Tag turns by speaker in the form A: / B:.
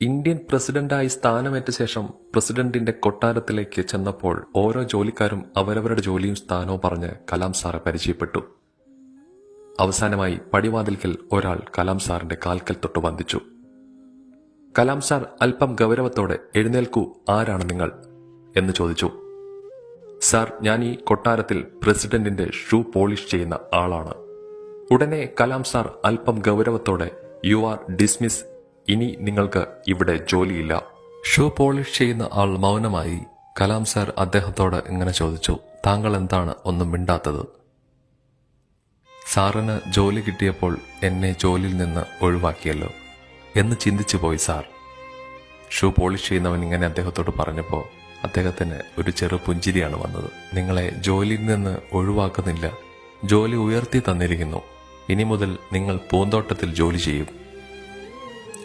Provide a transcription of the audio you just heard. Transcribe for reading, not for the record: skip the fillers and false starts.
A: Indian പ്രസിഡന്റായി സ്ഥാനമേറ്റ ശേഷം പ്രസിഡന്റിന്റെ കൊട്ടാരത്തിലേക്ക് ചെന്നപ്പോൾ ഓരോ ജോലിക്കാരും അവരവരുടെ ജോലിയും സ്ഥാനവും പറഞ്ഞ് കലാം സാറെ പരിചയപ്പെട്ടു. അവസാനമായി പടിവാതിൽക്കൽ ഒരാൾ കലാം സാറിന്റെ കാൽക്കൽ തൊട്ട് വന്ദിച്ചു. കലാം സാർ അല്പം ഗൗരവത്തോടെ "എഴുന്നേൽക്കൂ, ആരാണ് നിങ്ങൾ?" എന്ന് ചോദിച്ചു. "സാർ, ഞാൻ ഈ കൊട്ടാരത്തിൽ പ്രസിഡന്റിന്റെ ഷൂ പോളിഷ് ചെയ്യുന്ന ആളാണ്." ഉടനെ കലാം സാർ അല്പം ഗൗരവത്തോടെ "യു ആർ ഡിസ്മിസ്, ഇനി നിങ്ങൾക്ക് ഇവിടെ ജോലിയില്ല." ഷൂ പോളിഷ് ചെയ്യുന്ന ആൾ മൗനമായി. കലാം സാർ അദ്ദേഹത്തോട് ഇങ്ങനെ ചോദിച്ചു, "താങ്കൾ എന്താണ് ഒന്നും മിണ്ടാത്തത്?" "സാറിന് ജോലി കിട്ടിയപ്പോൾ എന്നെ ജോലിയിൽ നിന്ന് ഒഴിവാക്കിയല്ലോ എന്ന് ചിന്തിച്ചു പോയി സാർ." ഷൂ പോളിഷ് ചെയ്യുന്നവൻ ഇങ്ങനെ അദ്ദേഹത്തോട് പറഞ്ഞപ്പോൾ അദ്ദേഹത്തിന് ഒരു ചെറു പുഞ്ചിരിയാണ് വന്നത്. "നിങ്ങളെ ജോലിയിൽ നിന്ന് ഒഴിവാക്കുന്നില്ല, ജോലി ഉയർത്തി തന്നിരിക്കുന്നു. ഇനി മുതൽ നിങ്ങൾ പൂന്തോട്ടത്തിൽ ജോലി ചെയ്യും."